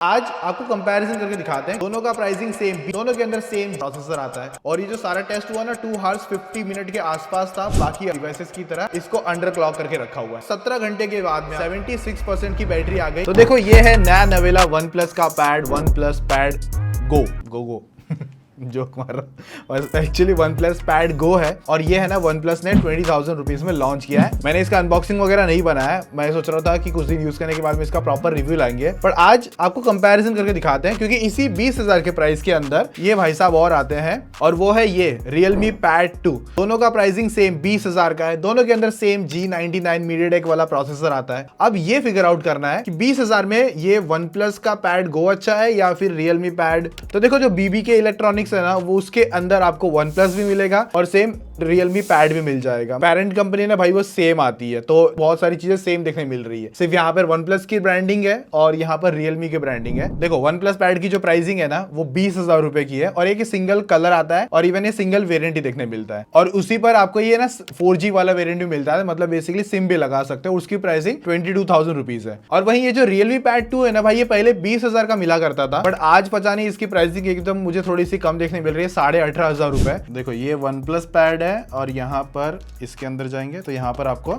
आज आपको कंपैरिजन करके दिखाते हैं, दोनों का प्राइसिंग सेम, दोनों के अंदर सेम प्रोसेसर आता है। और ये जो सारा टेस्ट हुआ ना 2 आवर्स 50 मिनट के आसपास था, बाकी डिवाइसेस की तरह इसको अंडर क्लॉक करके रखा हुआ है। 17 घंटे के बाद में 76% की बैटरी आ गई। तो देखो ये है नया नवेला वन प्लस का पैड, वन प्लस पैड गो जोक मार रहा हूं, एक्चुअली वन प्लस पैड गो है। और ये है ना वन प्लस ने 20,000 रुपीज में लॉन्च किया है। मैंने इसका अनबॉक्सिंग वगैरह नहीं बनाया है, मैं सोच रहा था कि कुछ दिन यूज करने के बाद में इसका प्रॉपर रिव्यू लाएंगे, पर आज आपको कंपैरिजन करके दिखाते हैं, क्योंकि इसी 20,000 के प्राइस के अंदर ये भाई साहब और आते हैं, और वो है ये Realme Pad 2। दोनों का प्राइसिंग सेम 20,000 का है, दोनों के अंदर सेम G99 MediaTek वाला प्रोसेसर आता है। अब ये फिगर आउट करना है कि 20,000 में ये वन प्लस का पैड गो अच्छा है या फिर Realme Pad। तो देखो जो BBK इलेक्ट्रॉनिक्स है ना, वो उसके अंदर आपको वन प्लस भी मिलेगा और सेम Realme Pad भी मिल जाएगा। पेरेंट कंपनी ना भाई वो सेम आती है, तो बहुत सारी चीजें सेम देखने मिल रही है। सिर्फ यहाँ पर वन प्लस की ब्रांडिंग है और यहाँ पर Realme की ब्रांडिंग है। देखो वन प्लस पैड की जो प्राइसिंग है ना, वो 20,000 रुपए की है, और एक सिंगल कलर आता है, और इवन ये सिंगल वेरिएंट ही देखने मिलता है। और उसी पर आपको ये ना 4G वाला वेरिएंट भी मिलता है, मतलब बेसिकली सिम भी लगा सकते हो। उसकी प्राइसिंग 22,000 रुपीज है। और वहीं ये जो Realme Pad 2 है ना भाई, ये पहले 20,000 का मिला करता था, बट आज पता नहीं इसकी प्राइसिंग एकदम मुझे थोड़ी सी कम देखने मिल रही है, 18,500 रुपए। देखो ये वन प्लस पैड है, और यहाँ पर इसके अंदर जाएंगे तो यहाँ पर आपको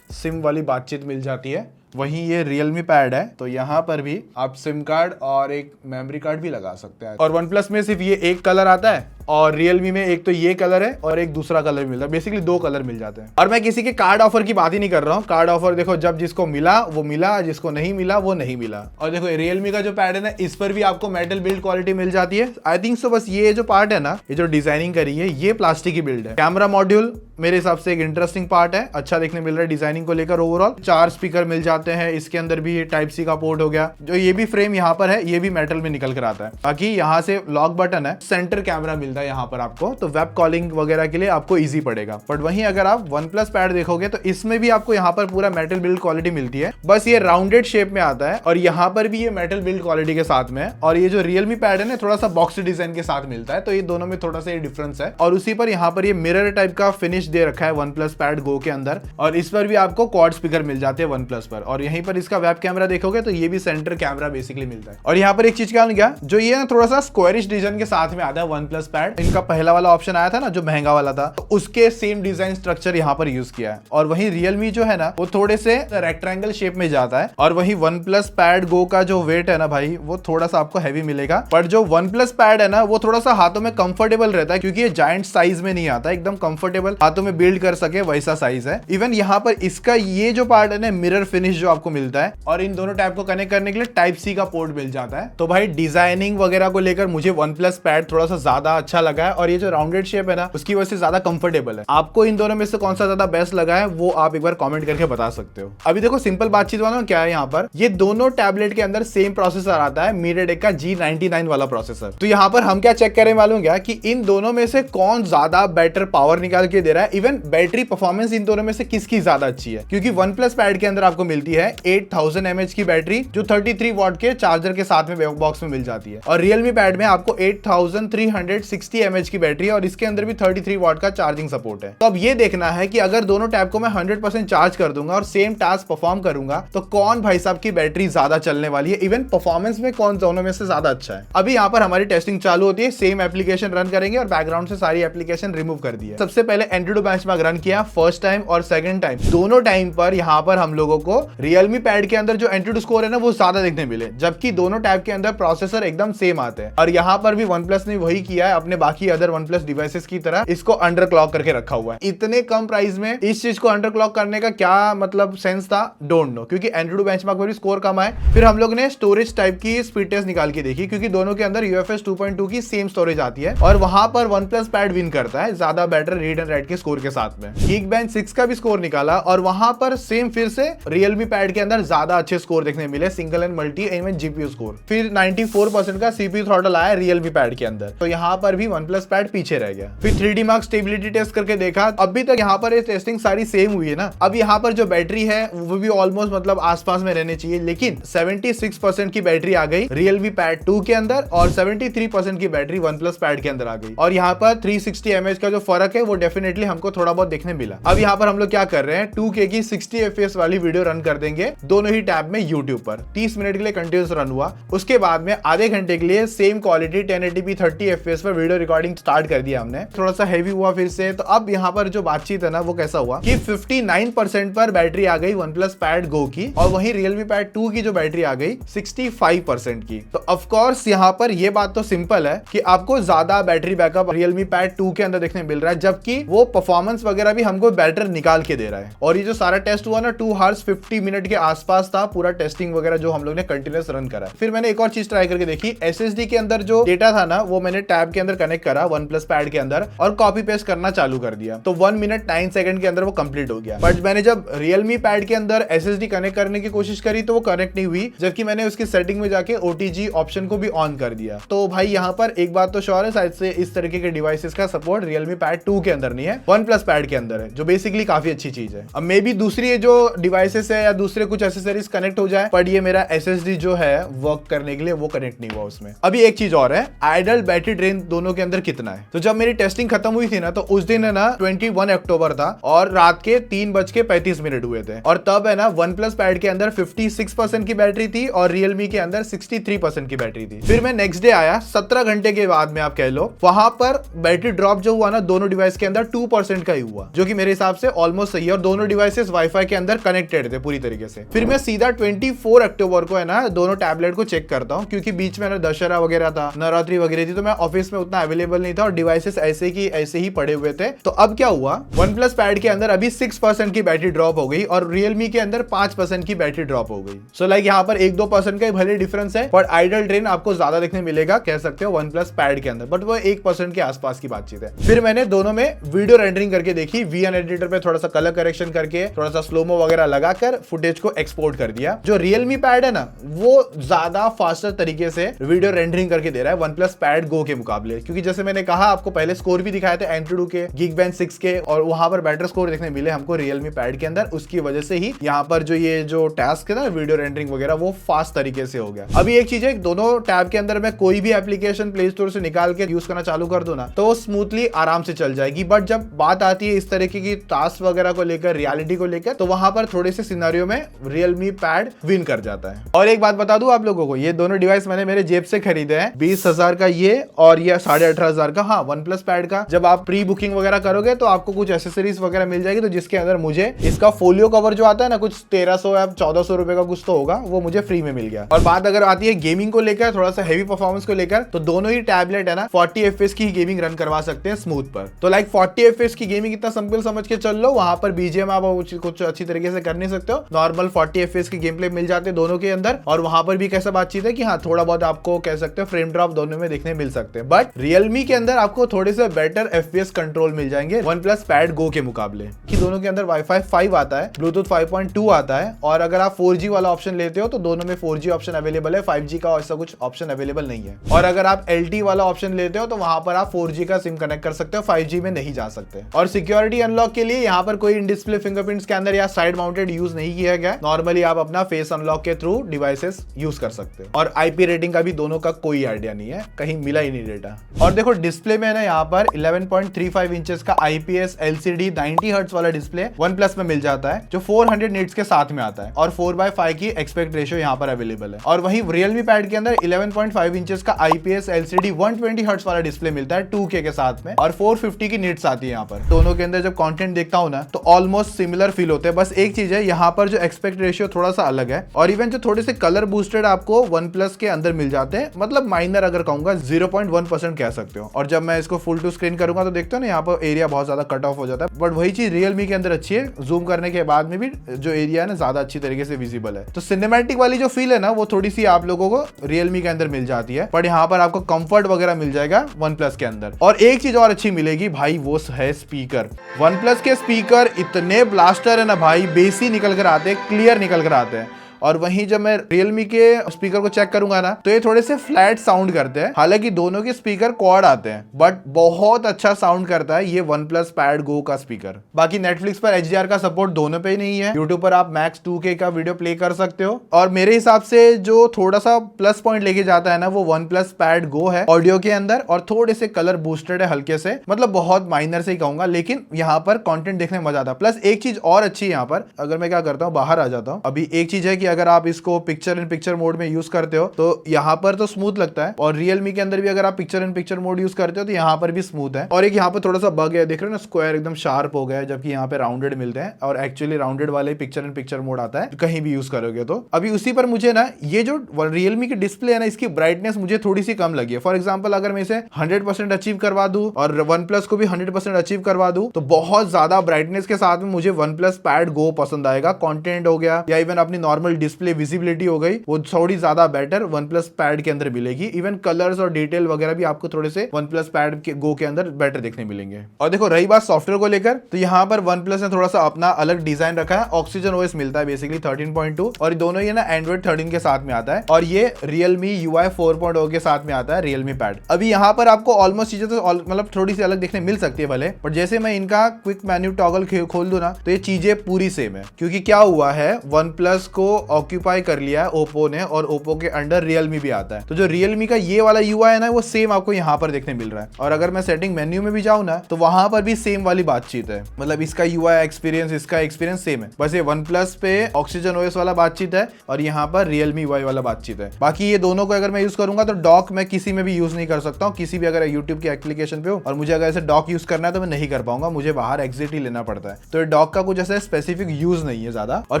सिम वाली बातचीत मिल जाती है। वहीं ये Realme Pad है, तो यहाँ पर भी आप सिम कार्ड और एक मेमोरी कार्ड भी लगा सकते हैं। और वन प्लस में सिर्फ ये एक कलर आता है, और Realme में एक तो ये कलर है और एक दूसरा कलर मिलता है, बेसिकली 2 कलर मिल जाते हैं। और मैं किसी के कार्ड ऑफर की बात ही नहीं कर रहा हूँ। कार्ड ऑफर देखो, जब जिसको मिला वो मिला, जिसको नहीं मिला वो नहीं मिला। और देखो Realme का जो पैड है ना, इस पर भी आपको मेटल बिल्ड क्वालिटी मिल जाती है। आई थिंक सो बस ये जो पार्ट है ना, ये जो डिजाइनिंग करी है, ये प्लास्टिक की बिल्ड है। कैमरा मॉड्यूल मेरे हिसाब से एक इंटरेस्टिंग पार्ट है, अच्छा देखने मिल रहा है डिजाइनिंग को लेकर। ओवरऑल 4 स्पीकर मिल जाते हैं, इसके अंदर भी टाइप सी का पोर्ट हो गया। जो ये भी फ्रेम यहाँ पर है, ये भी मेटल में निकल कर आता है। बाकी यहाँ से लॉक बटन है, सेंटर कैमरा मिलता है यहाँ पर आपको, तो वेब कॉलिंग वगैरह के लिए आपको इजी पड़ेगा। बट वहीं अगर आप वन प्लस पैड देखोगे तो इसमें भी आपको यहाँ पर पूरा मेटल बिल्ड क्वालिटी मिलती है, बस ये राउंडेड शेप में आता है, और यहाँ पर भी ये मेटल बिल्ड क्वालिटी के साथ में है। और ये जो Realme पैड है ना, थोड़ा सा बॉक्स डिजाइन के साथ मिलता है, तो ये दोनों में थोड़ा सा ये डिफरेंस है। और उसी पर यहाँ पर ये मिरर टाइप का फिनिश दे रखा है वन प्लस पैड गो के अंदर, और इस पर भी आपको क्वाड स्पीकर मिल जाते हैं वन प्लस पर। और यहीं पर इसका वेब कैमरा देखोगे तो ये भी सेंटर कैमरा बेसिकली मिलता है। और यहाँ पर एक चीज क्या गया, जो ये ना थोड़ा सा स्क्वायरिश डिजाइन के साथ में आता है वन प्लस पैड। इनका पहला वाला ऑप्शन आया था ना जो महंगा वाला था, तो उसके सेम डिजाइन स्ट्रक्चर यहाँ पर यूज किया है। और वहीं Realme जो है ना, वो थोड़े से रेक्टेंगल शेप में जाता है। और वहीं वन प्लस पैड गो का जो वेट है ना भाई, वो थोड़ा सा आपको हैवी मिलेगा। पर जो वन प्लस पैड है ना, वो थोड़ा सा हाथों में कंफर्टेबल रहता है, क्योंकि ये जायंट साइज में नहीं आता, एकदम कंफर्टेबल हाथों में बिल्ड कर सके वैसा साइज है। इवन यहाँ पर इसका ये जो पार्ट है ना, मिरर फिनिश जो आपको मिलता है, और इन दोनों टाइप को कनेक्ट करने के लिए टाइप सी का पोर्ट मिल जाता है। तो भाई डिजाइनिंग वगैरह को लेकर मुझे वन प्लस पैड थोड़ा सा ज्यादा अच्छा लगा है, और ये जो राउंडेड शेप है ना, उसकी वजह से ज्यादा कंफर्टेबल है। आपको इन दोनों में से कौन सा ज्यादा बेस्ट लगा है, वो आप एक बार कमेंट करके बता सकते हो। अभी देखो सिंपल बातचीत वाला क्या है, यहाँ पर ये दोनों टैबलेट के अंदर सेम प्रोसेसर आता है, MediaTek का G99 वाला प्रोसेसर। तो यहाँ पर हम क्या चेक करें मालूम क्या, कि इन दोनों में से कौन ज्यादा बेटर पावर निकाल के दे रहा है, इवन बैटरी परफॉर्मेंस इन दोनों में से किसकी ज्यादा अच्छी है। क्योंकि वन प्लस पैड के अंदर आपको मिलती है 8000 mAh की बैटरी, जो 33 वॉट के चार्जर के साथ में बॉक्स में मिल जाती है। और Realme पैड में आपको 8360 mAh की बैटरी है, और इसके अंदर भी 33 वॉट का चार्जिंग सपोर्ट है। तो अब ये देखना है कि अगर दोनों टैब को मैं 100% चार्ज कर दूंगा और सेम टास्क परफॉर्म करूंगा, तो कौन भाई साहब की बैटरी ज्यादा चलने वाली है, इवन परफॉर्मेंस में कौन दोनों में से ज्यादा अच्छा है। अभी यहाँ पर हमारी टेस्टिंग चालू होती है, सेम एप्लीकेशन रन करेंगे और बैकग्राउंड से सारी एप्लीकेशन रिमूव कर दी है। सबसे पहले एंड्रॉइड बेंचमार्क रन किया, फर्स्ट टाइम और सेकंड टाइम दोनों टाइम पर यहाँ पर हम लोगों को Realme पैड के अंदर जो एंट्रीड स्कोर है ना, वो ज्यादा देखने मिले, जबकि दोनों टैब के अंदर प्रोसेसर एकदम सेम आते हैं। और यहाँ पर भी वन प्लस ने वही किया है, अपने बाकी अदर वन प्लस डिवाइसेस की तरह इसको अंडर क्लॉक करके रखा हुआ है। इतने कम प्राइस में इस चीज को अंडर क्लॉक करने का क्या मतलब सेंस था, डोंट नो। क्योंकि एंड्रॉइड बेंचमार्क में भी स्कोर कम आए। फिर हम लोग ने स्टोरेज टाइप की स्पीड टेस्ट निकाल के देखी, क्योंकि दोनों के अंदर UFS 2.2 की सेम स्टोरेज आती है, और वहां पर वन प्लस पैड विन करता है ज्यादा बेटर रीड एंड राइट के स्कोर के साथ में। Geekbench 6 का भी स्कोर निकाला, और वहां पर सेम फिर से Realme पैड के अंदर ज्यादा अच्छे स्कोर देखने मिले, single and multi even GPU score. फिर 94% का CPU थ्रॉटल आया Realme पैड के अंदर। तो यहाँ पर भी OnePlus पैड पीछे रह गया। फिर 3D Mark स्टेबिलिटी टेस्ट करके देखा, अभी तक यहाँ पर ये टेस्टिंग सारी सेम हुई है ना। अब यहाँ पर जो बैटरी है वो भी ऑलमोस्ट मतलब आसपास में रहने चाहिए, लेकिन 76% की बैटरी आ गई Realme Pad 2 के अंदर और 73% की बैटरी OnePlus पैड के अंदर आ गई। और यहाँ पर 360 mAh का जो फर्क है वो डेफिनेटली हमको थोड़ा बहुत देखने मिला। अब यहाँ पर हम लोग क्या कर रहे हैं, 2K की 60 FPS वाली वीडियो रन कर देंगे दोनों ही टैब में YouTube पर। 30 मिनट के लिए कंटिन्यूस रन हुआ, उसके बाद में आधे घंटे के लिए सेम क्वालिटी 1080p 30 FPS पर वीडियो रिकॉर्डिंग स्टार्ट कर दिया हमने। थोड़ा सा हैवी हुआ फिर से, तो अब यहाँ पर जो बातचीत है ना वो कैसा हुआ कि 59% पर बैटरी आ गई OnePlus Pad Go की, और वहीं Realme Pad 2 की जो बैटरी आ गई 65% की। तो ऑफ कोर्स यहाँ पर ये बात तो सिंपल है कि आपको ज्यादा बैटरी बैकअप Realme Pad 2 के अंदर देखने मिल रहा है, जबकि वो परफॉर्मेंस वगैरह भी हमको बेटर निकाल के दे रहा है। और ये जो सारा टेस्ट हुआ ना 2 hours 50 मिनट के आसपास था पूरा टेस्टिंग वगैरह जो हम लोग ने कंटिन्यूस रन करा। फिर मैंने एक और चीज ट्राई करके देखी, SSD के अंदर जो डेटा था ना वो मैंने टैब के अंदर कनेक्ट करा OnePlus पैड के अंदर और कॉपी पेस्ट करना चालू कर दिया, तो 1 मिनट 9 सेकंड के अंदर वो कंप्लीट हो गया। बट मैंने जब Realme पैड के अंदर SSD कनेक्ट करने की कोशिश करी तो वो कनेक्ट नहीं हुई, जबकि मैंने उसकी सेटिंग में जाके OTG ऑप्शन को भी ऑन कर दिया। तो भाई यहाँ पर एक बात तो श्योर है, शायद से इस तरीके के डिवाइसेस का सपोर्ट Realme Pad 2 के अंदर नहीं है, OnePlus पैड के अंदर है, जो बेसिकली काफी अच्छी चीज है। अब मे बी दूसरी जो डिवाइसेस है या दूसरे कुछ एक्सेसरीज कनेक्ट हो जाए, पर ये मेरा SSD जो है वर्क करने के लिए वो कनेक्ट नहीं हुआ उसमें। अभी एक चीज और है, आइडल बैटरी ड्रेन दोनों के अंदर कितना है। तो जब मेरी टेस्टिंग खत्म हुई थी ना तो उस दिन है ना 21 अक्टूबर था और रात के 3:35 हुए थे, और तब है ना OnePlus पैड के अंदर 56% की बैटरी थी और Realme के अंदर 63% की बैटरी थी। फिर मैं नेक्स्ट डे आया 17 घंटे के बाद में, आप कह लो, वहां पर बैटरी ड्रॉप जो हुआ ना दोनों डिवाइस के अंदर 2% का ही हुआ, जो कि मेरे हिसाब से ऑलमोस्ट सही है, और दोनों डिवाइसेस वाईफाई के अंदर कनेक्टेड थे पूरी तरीके से। फिर मैं सीधा 24 अक्टूबर को है ना दोनों टैबलेट को चेक करता हूँ, क्योंकि बीच में ना दशहरा वगैरह था, नवरात्रि वगैरह थी, तो मैं ऑफिस में उतना अवेलेबल नहीं था और डिवाइसेस ऐसे की ऐसे ही पड़े हुए थे। तो अब क्या हुआ, OnePlus पैड के अंदर अभी 6% की बैटरी ड्रॉप हो गई और Realme के अंदर 5% की बैटरी ड्रॉप हो गई। सो लाइक यहाँ पर 1-2% का भले डिफरेंस है, पर आइडल ड्रेन आपको ज्यादा देखने मिलेगा कह सकते हो OnePlus पैड के अंदर, बट वो 1% के आसपास की बातचीत है। फिर मैंने दोनों में वीडियो रेंडरिंग करके देखी, VN एडिटर पे थोड़ा सा कलर करेक्शन करके थोड़ा सा स्लोमो वगैरह लगाकर फुटेज को एक्सपोर्ट कर दिया। जो Realme पैड है ना वो ज्यादा फास्टर तरीके से वीडियो रेंडरिंग करके दे रहा है OnePlus पैड Go के मुकाबले, क्योंकि जैसे मैंने कहा आपको पहले स्कोर भी दिखाए थे Antutu के, Geekbench 6 के, और वहां पर बेटर स्कोर देखने मिले हमको Realme पैड के अंदर। उसकी वजह से ही यहाँ पर जो टास्क है ना वीडियो रेंडरिंग वगैरह वो फास्ट तरीके से हो गया। अभी एक चीज है, दोनों टैब के अंदर मैं कोई भी एप्लीकेशन प्ले स्टोर से निकाल के यूज करना चालू कर दूं ना तो स्मूथली आराम से चल जाएगी, बट जब बात आती है इस तरीके की टास्क वगैरह को लेकर, रियलिटी को लेकर, तो वहां पर थोड़े से सिनेरियो में Realme पैड विन कर जाता है। और एक बात बता दूं आप लोगों को, ये दोनों डिवाइस मैंने मेरे जेब से खरीदे हैं, 20,000 का ये और ये 18,500 का। हाँ, OnePlus पैड का जब आप प्री बुकिंग वगैरह करोगे तो आपको कुछ एसेसरीज वगैरह मिल जाएगी, तो जिसके अंदर मुझे इसका फोलियो कवर जो आता है ना कुछ 1300 या 1400 रुपए का कुछ तो होगा, वो मुझे फ्री में मिल गया। और बात अगर आती है गेमिंग को लेकर, थोड़ा सा हेवी परफॉर्मेंस को लेकर, तो दोनों ही टैबलेट है ना 40 FPS की गेमिंग रन करवा सकते हैं स्मूथ पर। तो लाइक 40 FPS की गेमिंग इतना सिंपल समझ के चल लो, वहां पर BGM आप कुछ अच्छी तरीके से कर नहीं सकते हो, नॉर्मल 40 FPS की गेम प्ले मिल जाते हैं दोनों के अंदर। और वहां पर भी कैसा बातचीत है कि हाँ थोड़ा बहुत आपको कह सकते हो फ्रेम ड्रॉप दोनों में देखने मिल सकते हैं, बट Realme के अंदर आपको थोड़े से बेटर FPS कंट्रोल मिल जाएंगे OnePlus पैड Go के मुकाबले, कि दोनों के अंदर Wi-Fi 5 आता है, Bluetooth 5.2 आता है, और अगर आप 4G वाला ऑप्शन लेते हो तो दोनों में 4G ऑप्शन अवेलेबल है, 5G का ऐसा कुछ ऑप्शन अवेलेबल नहीं है। और अगर आप LTE वाला ऑप्शन लेते हो तो वहां पर आप 4G का सिम कनेक्ट कर सकते हो, 5G में नहीं जा सकते। और सिक्योरिटी अनलॉक के लिए यहाँ पर कोई इन डिस्प्ले फिंगरप्रिंट स्कैनर या साइड माउंटेड यूज नहीं किया गया, नॉर्मली आप अपना फेस अनलॉक के थ्रू डिवाइसेस यूज कर सकते हो। और IP रेटिंग का भी दोनों का कोई आइडिया नहीं है, कहीं मिला ही नहीं डेटा। और देखो डिस्प्ले में ना यहाँ पर 11.35 इंचेस का IPS LCD 90 हर्ट्ज वाला डिस्प्ले OnePlus में मिल जाता है, जो 400 निट्स के साथ में आता है, और 4:5 की एक्सपेक्ट रेशियो यहाँ पर अवेलेबल है। और वहीं Realme पैड के अंदर 11.5 इंचेस का IPS LCD 120 हर्ट्ज वाला डिस्प्ले मिलता है 2K के साथ में, और 450 की निट्स आती है यहाँ पर। दोनों के अंदर जब कंटेंट देखता हूँ ना तो ऑलमोस्ट सिमिलर फील होते हैं, बस एक चीज है यहाँ पर जो एक्सपेक्ट रेशियो थोड़ा सा अलग है, और इवन जो थोड़े से कलर बूस्टेड आपको OnePlus के अंदर मिल जाते हैं, मतलब माइनर अगर कहूंगा 0.1% कह सकते हो। और जब मैं इसको फुल टू स्क्रीन करूंगा तो देखते हो ना यहाँ पर एरिया बहुत ज्यादा कट ऑफ हो जाता है, बट वही चीज Realme के अंदर अच्छी है, जूम करने के बाद में भी जो एरिया है ना ज्यादा अच्छी तरीके से विजिबल है। तो सिनेमैटिक वाली जो फील है ना वो थोड़ी सी आप लोगों को Realme के अंदर मिल जाती है, बट यहाँ पर आपको कंफर्ट वगैरह मिल जाएगा OnePlus के अंदर। और एक चीज और अच्छी मिलेगी भाई, वो है स्पीकर। OnePlus के स्पीकर इतने ब्लास्टर है ना भाई, बेसी निकल कर आते हैं, क्लियर निकल कर आते हैं। और वहीं जब मैं Realme के स्पीकर को चेक करूंगा ना तो ये थोड़े से फ्लैट साउंड करते हैं। हालांकि दोनों के स्पीकर क्वाड आते हैं बट बहुत अच्छा साउंड करता है ये OnePlus Pad Go का स्पीकर। बाकी Netflix पर HDR का सपोर्ट दोनों पे ही नहीं है। YouTube पर आप मैक्स 2K का वीडियो प्ले कर सकते हो। और मेरे हिसाब से जो थोड़ा सा प्लस पॉइंट लेके जाता है ना वो OnePlus Pad Go है ऑडियो के अंदर, और थोड़े से कलर बूस्टेड है हल्के से, मतलब बहुत माइनर से ही कहूंगा, लेकिन यहाँ पर कंटेंट देखने में मजा आता है। प्लस एक चीज और अच्छी है यहाँ पर, अगर मैं क्या करता हूँ बाहर आ जाता हूँ। अभी एक चीज है कि अगर आप इसको पिक्चर इन पिक्चर मोड में यूज करते हो तो यहाँ पर तो स्मूथ लगता है, और Realme के अंदर भी अगर आप picture in picture mode use करते हो तो यहाँ पर भी स्मूथ है। और एक यहाँ पर थोड़ा सा बग है, देख रहे हो ना, स्क्वायर एकदम शार्प हो गया है जबकि यहाँ पे राउंडेड मिलते हैं, और एक्चुअली राउंडेड वाले पिक्चर इन पिक्चर मोड आता है कहीं भी यूज करोगे तो। अभी उसी पर मुझे ना ये जो Realme की डिस्प्ले है ना इसकी ब्राइटनेस मुझे थोड़ी सी कम लगी है। फॉर एग्जांपल अगर मैं इसे 100% अचीव करवा दूं और OnePlus को भी 100% अचीव करवा दूं तो बहुत ज्यादा ब्राइटनेस के साथ में मुझे OnePlus Pad Go पसंद आएगा। कंटेंट हो गया या इवन अपनी नॉर्मल डिस्प्ले विजिबिलिटी हो गई वो थोड़ी ज्यादा बेटर OnePlus Pad के अंदर मिलेगी। इवन कलर्स और डिटेल वगैरह भी आपको थोड़े से OnePlus Pad Go के अंदर बेटर देखने मिलेंगे। और देखो रही बात सॉफ्टवेयर को लेकर तो यहाँ पर OnePlus ने थोड़ा सा अपना अलग डिजाइन रखा है। ऑक्सीजन OS मिलता है बेसिकली 13.2, और दोनों ये ना Android 13 के साथ में आता है, और ये Realme UI 4.0 के साथ में आता है Realme Pad। अभी यहाँ पर आपको ऑलमोस्ट चीजें तो मतलब थोड़ी सी अलग देखने मिल सकती है भले, पर जैसे मैं इनका क्विक मेन्यू टॉगल खोल दूं ना तो ये चीजें पूरी सेम है। क्योंकि क्या हुआ है OnePlus को ऑक्यूपाई कर लिया है Oppo ने, और Oppo के अंडर Realme भी आता है, तो जो Realme का ये वाला UI है ना वो सेम आपको यहाँ पर देखने मिल रहा है। और अगर मैं सेटिंग मेन्यू में भी जाऊँ ना तो वहां पर भी सेम वाली बातचीत है, मतलब इसका UI एक्सपीरियंस इसका एक्सपीरियंस सेम है, बस ये OnePlus पे ऑक्सीजन OS वाला बातचीत है और यहाँ पर Realme UI वाला बातचीत है। बाकी ये दोनों को अगर मैं यूज करूंगा तो डॉक मैं किसी में भी यूज नहीं कर सकता हूँ, किसी भी अगर यूट्यूब की एप्लीकेशन पे हो और मुझे अगर ऐसे डॉक यूज करना है तो मैं नहीं कर पाऊंगा, मुझे बाहर एग्जिट ही लेना पड़ता है। तो ये डॉक का कुछ ऐसा स्पेसिफिक यूज नहीं है ज्यादा, और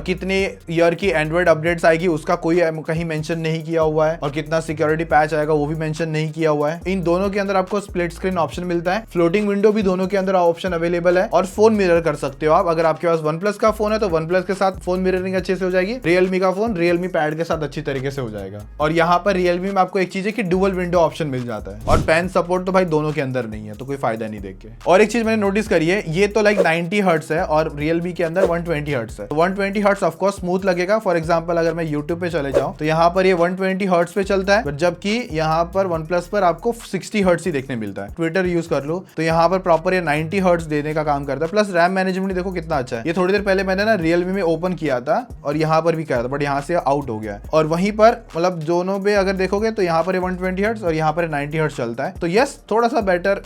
कितने ईयर की एंड्रॉइड अपडेट्स आएगी उसका कोई कहीं मेंशन नहीं किया हुआ है, और कितना सिक्योरिटी पैच आएगा वो भी मेंशन नहीं किया हुआ है। इन दोनों के अंदर आपको स्प्लिट स्क्रीन ऑप्शन मिलता है, फ्लोटिंग विंडो भी दोनों के अंदर ऑप्शन अवेलेबल है, और फोन मिरर कर सकते हो आप। अगर आपके पास OnePlus का फोन है तो OnePlus के साथ फोन मिररिंग अच्छे से हो जाएगी, Realme का फोन Realme Pad के साथ अच्छी तरीके से हो जाएगा। और यहाँ पर Realme में आपको एक चीज है कि डुअल विंडो ऑप्शन मिल जाता है, और पेन सपोर्ट तो भाई दोनों के अंदर नहीं है तो कोई फायदा नहीं देख के। और एक चीज मैंने नोटिस करी है, ये तो लाइक 90 हर्ट्ज है और Realme के अंदर 120 हर्ट्ज है। 120 हर्ट्ज ऑफ कोर्स स्मूथ लगेगा। फॉर एग्जांपल अगर मैं YouTube पे चले जाऊं तो यहाँ पर ये 120 हर्ट्ज पे चलता है, जबकि यहाँ पर OnePlus पर आपको 60 हर्ट्ज ही देखने मिलता है। ट्विटर यूज कर लो तो यहाँ पर प्रॉपर ये 90 हर्ट्ज देने का काम करता है। प्लस रैम मैनेजमेंट देखो कितना अच्छा है। ये थोड़ी देर पहले मैंने ना Realme में ओपन किया था और यहाँ पर भी किया था, बट यहाँ से आउट हो गया है। और वहीं पर मतलब दोनों पे अगर देखोगे तो यहाँ पर 120 हर्ट्ज और यहाँ पर 90 हर्ट्ज चलता है। तो यस थोड़ा सा बेटर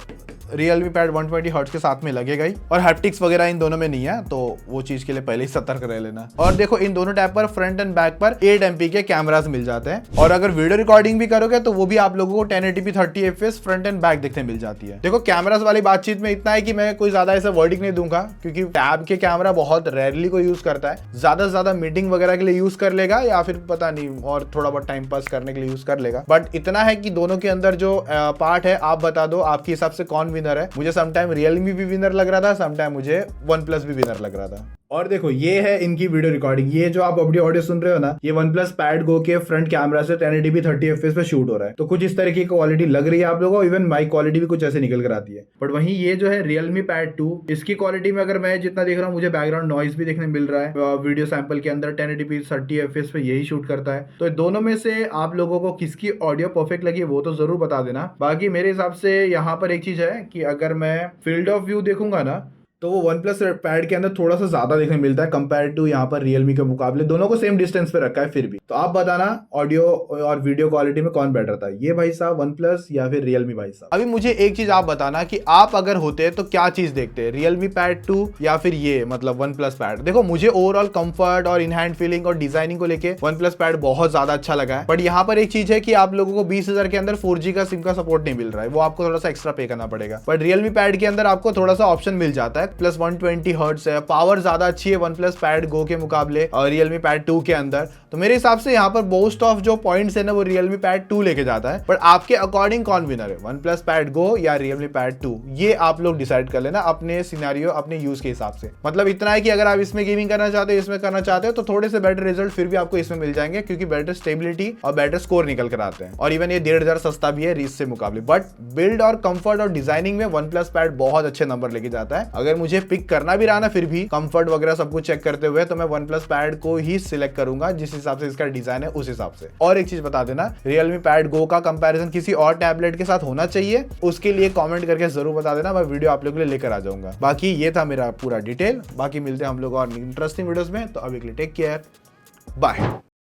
Realme Pad 120 हर्ट्ज के साथ में लगेगा ही, और हैप्टिक्स वगैरह इन दोनों में नहीं है तो वो चीज के लिए पहले ही सतर्क रह लेना। और देखो इन दोनों टैब पर फ्रंट एंड बैक पर 8 MP के कैमरास मिल जाते हैं, और अगर वीडियो रिकॉर्डिंग भी करोगे तो वो भी आप लोगों को 1080p 30 fps front end back देखने मिल जाती है। देखो कैमरास वाली बातचीत में इतना है कि मैं कोई ज्यादा ऐसा वर्डिंग नहीं दूंगा, क्योंकि टैब के कैमरा बहुत रेयरली कोई यूज करता है, ज्यादा से ज्यादा मीटिंग वगैरह के लिए यूज कर लेगा या फिर पता नहीं और थोड़ा बहुत टाइम पास करने के लिए यूज कर लेगा। बट इतना है कि दोनों के अंदर जो पार्ट है आप बता दो आपके हिसाब से कौन विनर है। मुझे समटाइम Realme भी विनर लग रहा था, समटाइम मुझे OnePlus भी विनर लग रहा था। और देखो ये है इनकी वीडियो रिकॉर्डिंग, ये जो आप ऑडियो सुन रहे हो ना ये OnePlus Pad Go के फ्रंट कैमरा से 1080p 30 fps पे शूट हो रहा है, तो कुछ इस तरह की क्वालिटी लग रही है आप लोगों को। इवन माइक क्वालिटी भी कुछ ऐसे निकल कर आती है। बट वहीं ये जो है Realme Pad 2, इसकी क्वालिटी में अगर मैं जितना देख रहा हूँ मुझे बैकग्राउंड नॉइज भी देखने मिल रहा है। वीडियो सैंपल के अंदर 1080p 30 fps पे यही शूट करता है। तो दोनों में से आप लोगों को किसकी ऑडियो परफेक्ट लगी वो तो जरूर बता देना। बाकी मेरे हिसाब से यहाँ पर एक चीज है कि अगर मैं फील्ड ऑफ व्यू देखूंगा ना तो वो OnePlus Pad के अंदर थोड़ा सा ज्यादा देखने मिलता है कंपेयर टू यहाँ पर Realme के मुकाबले। दोनों को सेम डिस्टेंस पे रखा है फिर भी। तो आप बताना ऑडियो और वीडियो क्वालिटी में कौन बेटर था, ये भाई साहब OnePlus या फिर Realme भाई साहब। अभी मुझे एक चीज आप बताना कि आप अगर होते तो क्या चीज देखते, Realme Pad 2 या फिर ये मतलब OnePlus Pad। देखो मुझे ओवरऑल कंफर्ट और इन हैंड फीलिंग और डिजाइनिंग को लेके OnePlus Pad बहुत ज्यादा अच्छा लगा है। बट यहाँ पर एक चीज है कि आप लोगों को 20,000 के अंदर 4G का सिम का सपोर्ट नहीं मिल रहा है, वो आपको थोड़ा सा एक्स्ट्रा पे करना पड़ेगा। बट Realme Pad के अंदर आपको थोड़ा सा ऑप्शन मिल जाता है। प्लस 120 हर्ट्ज है, पावर ज्यादा अच्छी है OnePlus Pad Go के मुकाबले और Realme Pad 2 के अंदर। तो मेरे हिसाब से यहाँ पर मोस्ट ऑफ जो पॉइंट्स है ना वो Realme Pad 2 लेके जाता है। बट आपके अकॉर्डिंग कौन विनर है, OnePlus Pad Go या Realme Pad 2, ये आप लोग डिसाइड कर लेना अपने सिनेरियो अपने यूज के हिसाब से। मतलब इतना है कि अगर आप इसमें गेमिंग करना चाहते हो इसमें करना चाहते हो तो थोड़े से बेटर रिजल्ट फिर भी आपको इसमें मिल जाएंगे, क्योंकि बेटर स्टेबिलिटी और बेटर स्कोर निकल कर आते हैं। और इवन ये 1,500 सस्ता भी है रीच से मुकाबले। बट बिल्ड और कंफर्ट और डिजाइनिंग में OnePlus Pad बहुत अच्छे नंबर लेके जाता है। अगर अगर मुझे पिक करना भी रहा ना फिर भी कंफर्ट वगैरह सब कुछ चेक करते हुए, तो मैं OnePlus पैड को ही सिलेक्ट करूंगा जिस हिसाब से इसका डिजाइन है उस हिसाब से। और एक चीज बता देना, Realme Pad Go का कंपैरिजन किसी और टैबलेट के साथ होना चाहिए, उसके लिए कमेंट करके जरूर बता देना, मैं वीडियो आप लोगों के लिए लेकर आ जाऊंगा। बाकी ये था मेरा पूरा डिटेल, बाकी मिलते हैं हम लोग और इंटरेस्टिंग वीडियोस में, तो अभी के लिए टेक केयर, बाय।